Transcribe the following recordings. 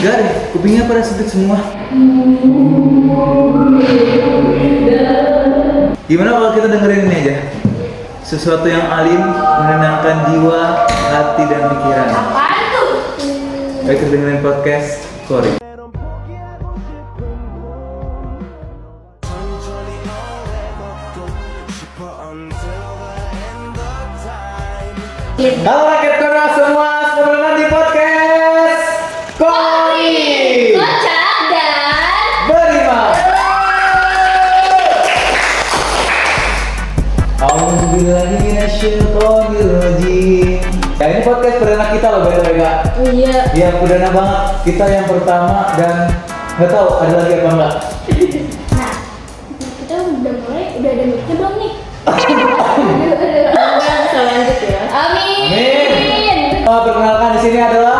enggak deh, kupingnya pada sempit semua. Gimana kalau kita dengerin ini aja? Sesuatu yang alim, menenangkan jiwa, hati, dan pikiran. Apaan tuh? Baik, kita dengerin podcast Kori. Halo rakyat Kora semua, selamat datang di podcast Kori. Kocak dan Beriman. Auzubillahi minasyaitonirrajim. Ya, ini podcast perdana kita loh, by the way, Kak. oh iya. Ya, perdana banget. Kita yang pertama dan nggak tahu ada lagi apa enggak. Nah, kita udah mulai, udah ada mic-nya belum nih? Bisa lanjut ya. Amin. Amin. Perkenalkan di sini adalah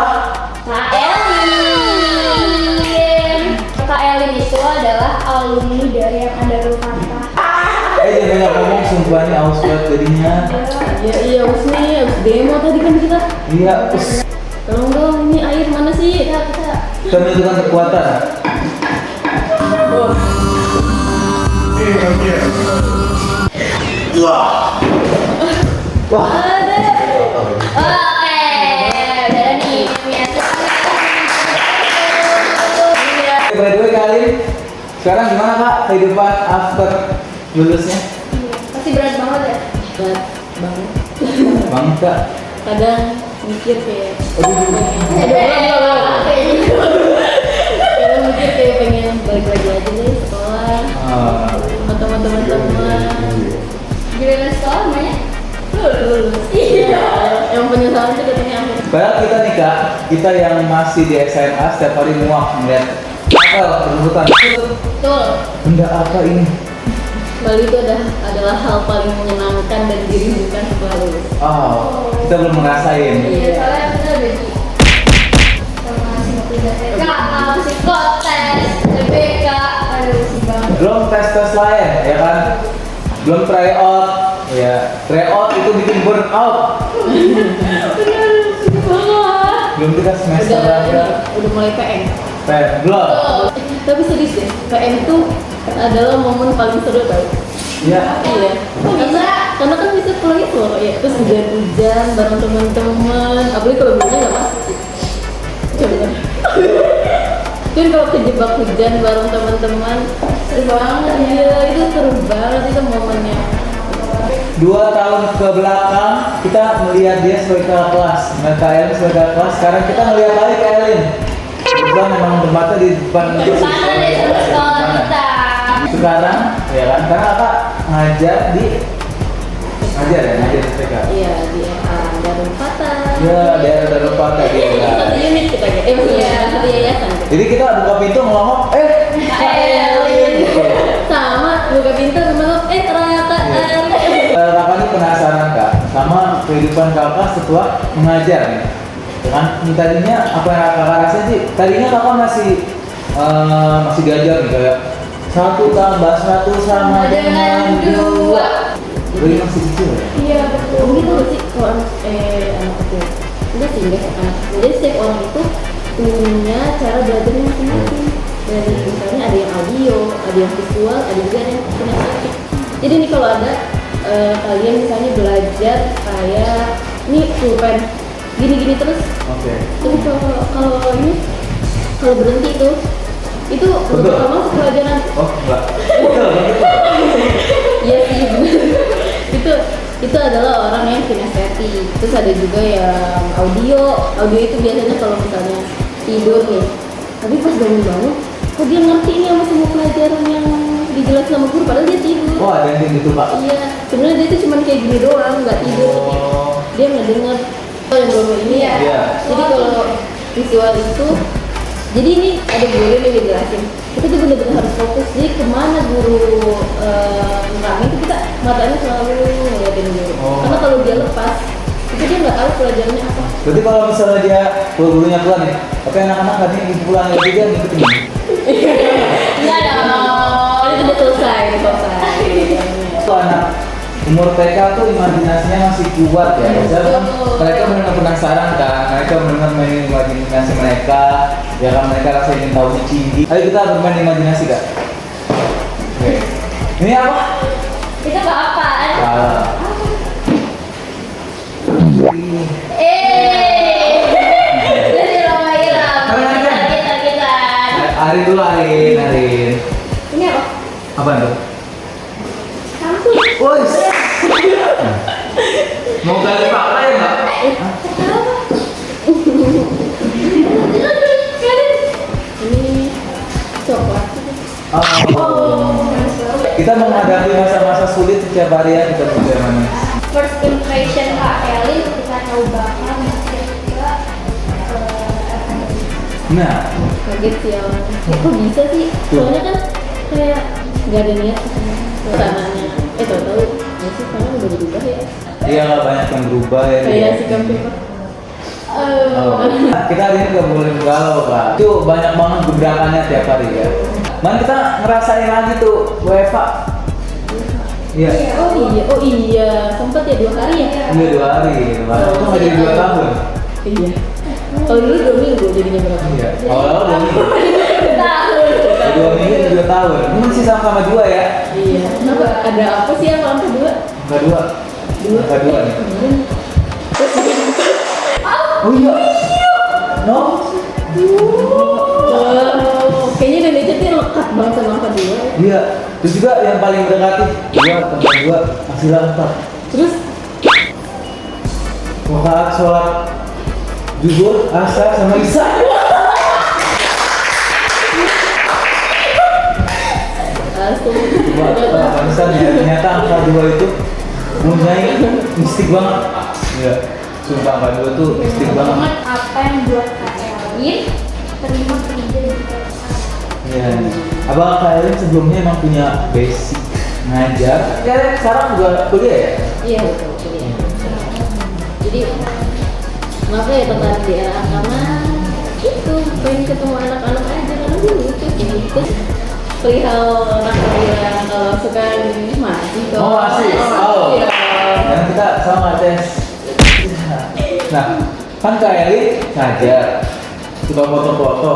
Kak Elin. Kak Elin itu adalah alumni dari yang ada Rukata. jangan banyak ngomong, sumpah nih aus banget jadinya. Iya Usni, habis demo tadi kan kita. Iya, Tolong dong, ini air mana sih? kita menentukan kekuatan. Oh, Wah, ada. Oke, udah nih. by the way kali sekarang gimana Kak kehidupan after lulusnya? Pasti berat banget ya. Berat banget. Banget Kak. Kadang mikir kayak kadang mikir kayak pengen balik lagi aja deh sekolah sama teman-teman. Giliran sekolah namanya? Lulus. Iya. Yang penyesalan tuh katanya akhir. Padahal kita nih Kak, kita yang masih di SMA setiap hari muak melihat apa rebutan. Betul. Benda apa ini? Lalu itu adalah hal paling menyenangkan dan dirindukan setelah lulus. Oh, kita belum ngerasain. Iya, soalnya kita udah di sama psikotes, BPK, aduh sih banget. Belum tes lain, ya kan? Belum tryout, ya. Tryout itu bikin burn out. Belum kita semester berapa? Udah mulai PM. Belum. Tapi serius deh, PM tuh adalah momen paling seru tau. Ya. Iya. Karena kan bisa pulangnya sore ya, terus hujan-hujan bareng teman-teman. Apalagi kalau hujannya nggak masuk sih. Coba. Kan kalau kejebak hujan bareng teman-teman, seru banget. Iya, itu seru banget itu momennya. 2 tahun ke belakang kita melihat dia sebagai kakak kelas, melihat Kak Elin sebagai kakak kelas. Sekarang kita melihat lagi Kak Elin. Kita memang bermata di depan Mana deh sekolah kita? Sekarang, ya kan? Karena Kakak ngajar di TK. Iya, di Darunpata. Ya, daerah Darupata dia. Satu unit kita ya. Maksudnya satu yayasan. Jadi kita buka pintu ngomong, Sama buka pintu ngomong ternyata Kakak ini penasaran Kak sama kehidupan Kakak setelah mengajar nih. Kan tadinya apa yang Kakak rasa sih? Tadinya Kakak masih diajar nih kayak 1 tambah 1 sama dengan 2. Jadi masih kecil ya? iya betul. Gitu loh sih kalau anak kecil. Enggak sih, enggak anak kecil. Jadi setiap orang itu punya cara belajarnya masing-masing. Dari misalnya ada yang audio, ada yang visual, ada juga yang kinestetik. Jadi nih kalau ada kalian misalnya belajar kayak ini pulpen gini-gini terus. Oke. Tapi kalau ini kalau berhenti tuh itu Betul. bakal masuk pelajaran. Oh, enggak. Betul. Iya sih itu adalah orang yang kinestetik. Terus ada juga yang audio itu biasanya kalau misalnya tidur nih, tapi pas bangun kok dia ngerti nih sama semua pelajaran yang dijelasin sama guru padahal dia tidur. Oh, ada yang gitu Pak. Iya, sebenarnya dia tuh cuma kayak gini doang, nggak tidur tapi dia nggak dengar. Oh, yang baru ini ya. Iya. Jadi kalau visual itu, jadi ini ada guru yang dijelasin. Kita tuh benar-benar harus fokus. Jadi kemana guru nerangin itu kita matanya selalu ngeliatin guru. Karena kalau dia lepas, itu dia nggak tahu pelajarannya apa. Berarti kalau misalnya dia gurunya pulang nih, tapi anak-anak tadi pulang ya dia ngikutin. Enggak dong, itu udah selesai. Kalau anak umur TK tuh imajinasinya masih kuat ya. Jadi mereka benar-benar penasaran kan, mereka benar-benar main imajinasi mereka, ya kan mereka rasa ingin tahu tinggi. Ayo kita bermain imajinasi kak. Oke. Ini apa? Itu apaan? Salah. Jadi Roma Irama. Kita. Arin dulu, Arin. Ini apa? Apa itu? Samsung. Woi. Mau ganti apa ya mbak? Ini coklat. Kita menghadapi masa-masa sulit setiap hari ya kita berjalan. First impression Kak Elin ketika tahu bakal masuk ke Nah, Kaget sih awalnya. Kok bisa sih? Soalnya kan kayak nggak ada niat kesananya. Tahu-tahu ya sih sekarang udah berubah ya. iya nggak banyak yang berubah ya. Kayak sikap kita. Oh. Kita hari ini nggak boleh galau kak. Itu banyak banget gebrakannya tiap hari ya. Man kita ngerasain lagi tuh WFA. Iya. Oh iya, sempat ya 2 hari ya? Iya 2 hari. Itu nggak jadi 2 tahun. Iya. Kalau dulu 2 minggu jadinya berapa? Iya. Awal-awal 2 minggu. 2 minggu 2 tahun. Ini masih sama-sama 2 ya. Iya. Kenapa? Ada apa sih yang angka 2? Angka 2. Angka 2 nih. Oh iya. No. Kayaknya Indonesia tuh lekat banget sama angka 2. Iya. Terus juga yang paling mendekati 2 tambah 2 hasilnya 4. Terus Rakaat sholat zuhur, asar sama isya. langsung Bangsa ternyata angka 2 itu mempunyai mistik banget. Iya. Sumpah angka 2 tuh mistik banget. Apa yang buat Kak Elin terima kerja di PSA? Iya. Abang kalian sebelumnya emang punya basic ngajar. Kalian sekarang juga kuliah ya? iya betul kuliah. Jadi kenapa ya tertarik di RA karena itu pengen ketemu anak-anak aja karena dulu itu gitu perihal anak bilang kalau suka masih kok. Oh masih? Oh. Iya. Dan kita sama tes. Nah, kan Kak Eli ngajar, suka foto-foto.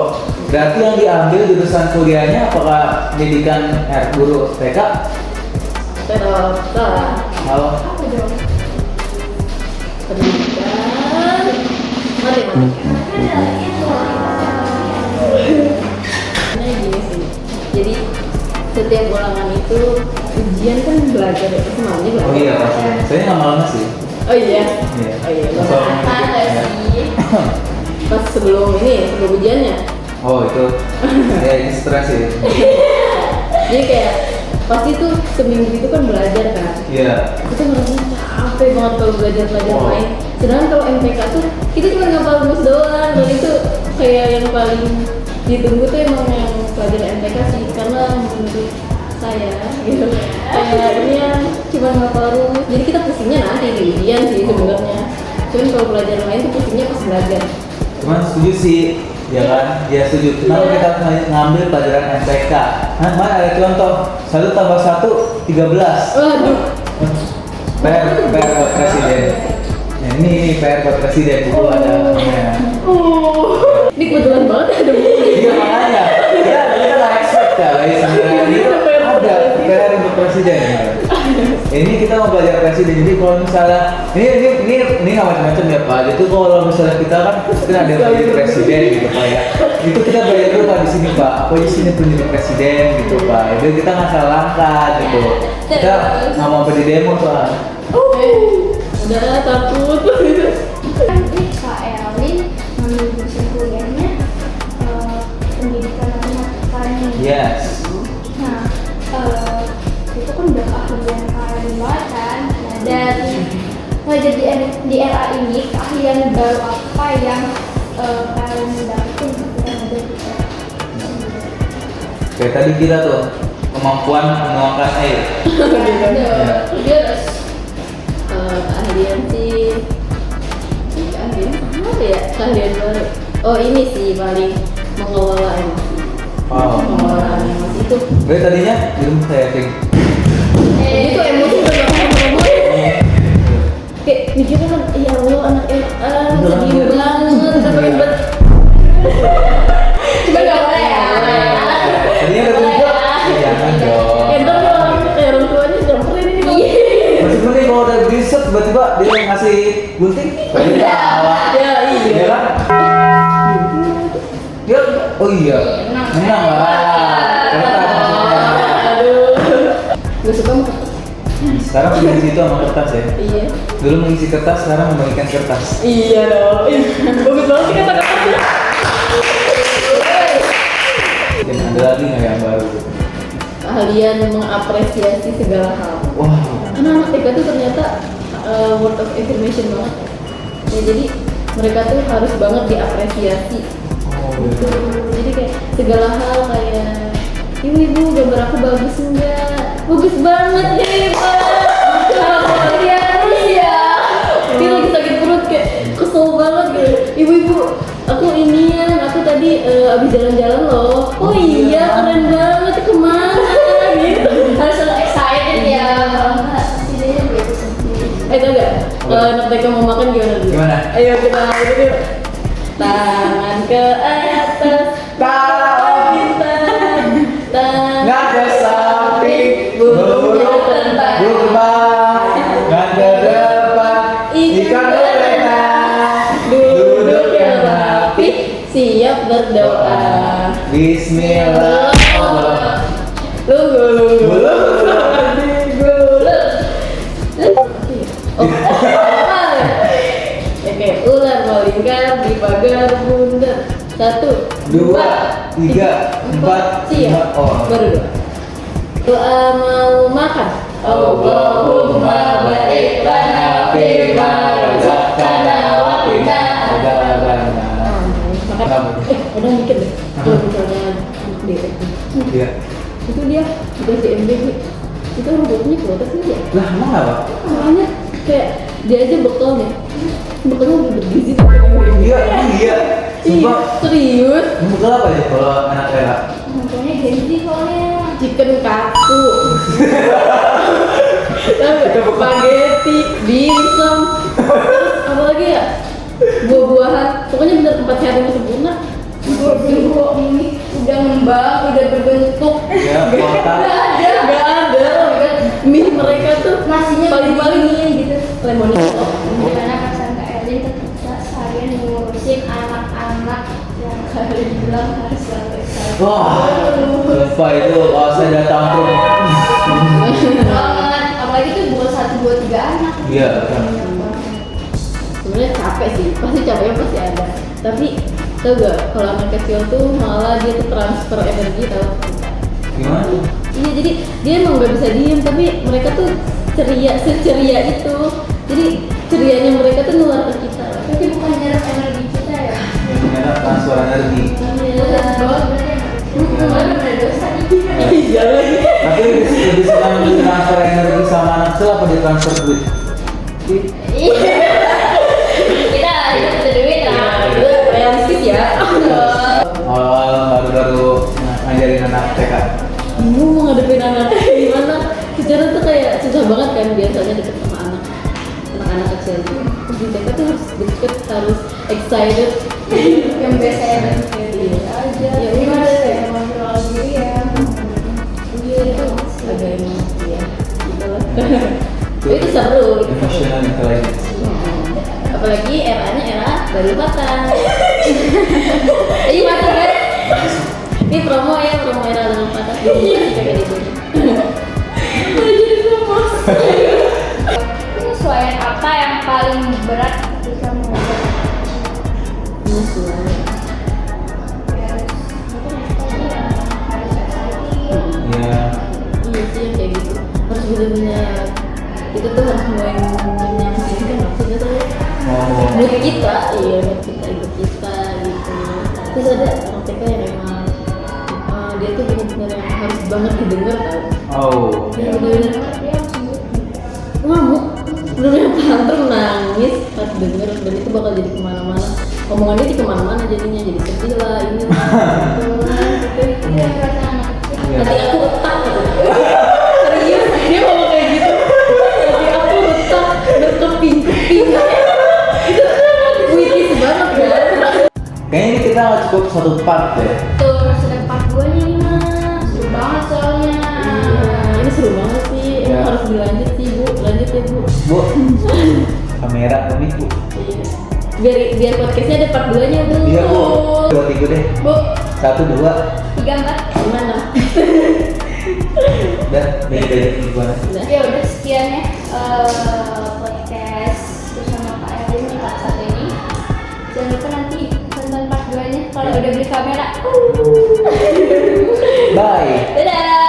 Berarti yang diambil jurusan kuliahnya apakah pendidikan guru TK? Salah. Halo. Apa dong? Pendidikan matematika. Nah gini sih, jadi setiap ulangan itu ujian kan belajar ya, semuanya belajar. Oh iya, pasti. Saya nggak malam sih. Oh iya. Iya. Oh iya. Apa sih? Pas sebelum ujiannya. Oh itu. Ya ini stres ya. Jadi kayak pasti tuh seminggu itu kan belajar kan. Iya. Itu rasanya capek banget kalau belajar Oh. main. Sedangkan kalau MTK tuh kita cuma ngapal rumus doang dan itu kayak yang paling ditunggu tuh emang yang pelajaran MTK sih karena menurut saya gitu kayak ini yang cuma ngapal rumus jadi kita pusingnya nanti di ujian sih sebenarnya. Cuman kalau pelajaran lain tuh pusingnya pas belajar. Cuman setuju sih, ya kan? Ya setuju. Kenapa Iya. kita ngambil pelajaran MTK? Nah, mana ada contoh 1 tambah 1 13. Waduh. PR buat presiden. Ya, ini PR buat presiden buku ada namanya. Ini kebetulan banget ada buku. Iya makanya kita nggak expect ya, guys. Sebenarnya itu ada PR untuk presiden. Ya. Ini kita mau belajar presiden. Jadi kalau misalnya ini nggak macam-macam ya Pak. Itu kalau misalnya kita kan ada belajar presiden gitu Pak ya. Itu kita belajar dulu Pak di sini Pak. Apa di sini penjadi presiden gitu Pak. Jadi kita nggak salah langkah gitu. Kita nggak mau pergi demo Pak. Udah takut. Nanti Kak Elin ngambil jurusan kuliahnya pendidikan matematikanya. Yes. Nah, itu kan udah keahlian Kak Elin banget kan. Nah, dari belajar di RA ini keahlian baru apa yang Kak Elin dapetin ketika belajar di RA? Kayak tadi kita tuh kemampuan menuangkan air. Dia harus keahlian sih keahlian apa ya keahlian baru oh ini sih paling mengelola emosi Wow. emosi itu Gue tadinya belum saya yakin. itu emosi berapa mikirnya kan ya Allah anak RA sedih Udah, banget udah pengen banget Cuma nggak boleh ya. Tadinya udah tunjuk. Jangan dong. ya ntar kalau kayak orang tuanya samperin ini Bang. Masih mending kalau udah riset tiba-tiba dia ngasih gunting. Kayak tawa. Ya iya Iya kan? Dia, oh iya, menang lah. Kertas maksudnya. aduh gue suka mau kertas Sekarang di situ sama kertas ya. iya Dulu mengisi kertas, sekarang membagikan kertas. iya dong ih bagus banget sih kata-katanya Dan ada lagi nggak yang baru? keahlian mengapresiasi segala hal Wah, karena anak TK tuh ternyata word of affirmation banget ya jadi mereka tuh harus banget diapresiasi oh, gitu. iya. Jadi kayak segala hal kayak ibu gambar aku bagus enggak? Bagus banget hebat. Iya terus ya. Dia lagi sakit perut kayak kesel banget gitu. Ibu aku inian aku tadi abis jalan-jalan loh. Oh iya keren banget kemana gitu. Harus selalu excited ya. Kalau nggak pasti dia gitu sedih. Tau gak? Kalau anak TK mau makan gimana dulu? Gimana? Ayo kita itu yuk. Tangan ke atas, Tahu. bintang, tangan Nggak ke samping, burungnya terbang. terbang, nggak ke depan, ikan berenang, Duduk yang rapi, siap berdoa. Bismillah. Lunggu. Oke, ular melingkar di pagar bundar. 1, 2, 2, 3, 4, siap. 5. Oh. Baru 2. Doa mau makan. Allahumma barik lana fima razaqtana wa qina adzabana. Makan. Udah mikir deh. Kalau misalnya anak DP Iya. itu dia dikasih MBG itu robotnya protes nih ya. Lah, emang apa? Makanya kayak dia aja bekal deh. Bekalnya udah bergizi. Iya, iya. Sumpah. Serius? Ini bekal apa ya kalau anak era? Pokoknya Genji soalnya. Chicken katsu. Spaghetti, dimsum, terus apa lagi ya? Buah-buahan. Pokoknya bener 4 sehat yang sempurna. Bro ini udah ngembang, udah berbentuk. Ya, kotak. Gak ada. Mie mereka tuh Nasinya paling-paling begini, gitu. lemonito. Gimana perasaan Kak Erlin ketika seharian ngurusin anak-anak yang kalian bilang harus selalu excited Wah, lupa itu kalau saya datang tuh. banget, apalagi tuh bukan 1, 2, 3 anak. Iya. Banyak banget. Sebenarnya capek sih, pasti capeknya pasti ada. Tapi tau gak, kalau anak kecil tuh malah dia tuh transfer energi tau. Gimana tuh? Iya jadi dia emang gak bisa diem, tapi mereka tuh ceria, seceria itu. Jadi cerianya mereka tuh nular ke kita. Tapi bukan nyerap energi kita ya. Yang ternyata transfer energi. Udah doang berarti kemarin udah dosa nih. Iya lagi. Tapi lebih senang transfer energi sama anak kecil apa di transfer duit? Kita hidup butuh duit lah. Itu realistis ya. Awal baru-baru ngajarin anak TK. Bingung mau ngadepin anak gimana? Secara tuh kayak susah banget kan biasanya deket sama anak-anak kecil. Terus di TK tuh harus deket, harus excited. Yang biasanya kayak aja. Ya Gimana udah. kayak mengontrol diri ya. Iya itu agak emang ya gitu lah. Itu seru. Emotional intelligence. Apalagi era-nya era baru patah. Ini patah kan? Ini promo ya, promo era baru patah. Jadi kayak gitu. Jadi promo. Penyesuaian apa yang paling berat ketika mengajar? Penyesuaian. Harus exciting. Iya. Iya sih yang kayak gitu. Harus benar-benar itu tuh harus mulai menyampaikan maksudnya tuh Oh. mood kita, iya mood kita ikut kita gitu. Terus ada orang TK yang emang dia tuh benar-benar yang harus banget didengar tau. Oh. Yang Iya. benar-benar Dia harus ngamuk, benar-benar tantrum nangis pas denger dan itu bakal jadi kemana-mana. Omongannya di kemana-mana jadinya jadi sedih lah ini lah. itu yang kata anak kecil. Iya. Hati aku retak gitu. Serius dia ngomong kayak gitu. Hati aku retak berkeping-keping. cukup satu part ya. Tuh sudah part 2 nya nih mas, seru banget soalnya. Ini seru banget sih. Emang Ya. harus dilanjut sih bu, lanjut ya bu. Bu, kamera ini bu. Iya. Biar podcastnya ada part 2 nya bu. Iya bu, 2 3 deh. Bu, 1 2 3 4. Gimana? dan dari gimana? Udah. Ya udah sekian ya podcast bersama Kak Erin di part 1 ini. Jangan lupa nanti tonton part 2 nya kalau udah beli kamera. Bye. Dadah.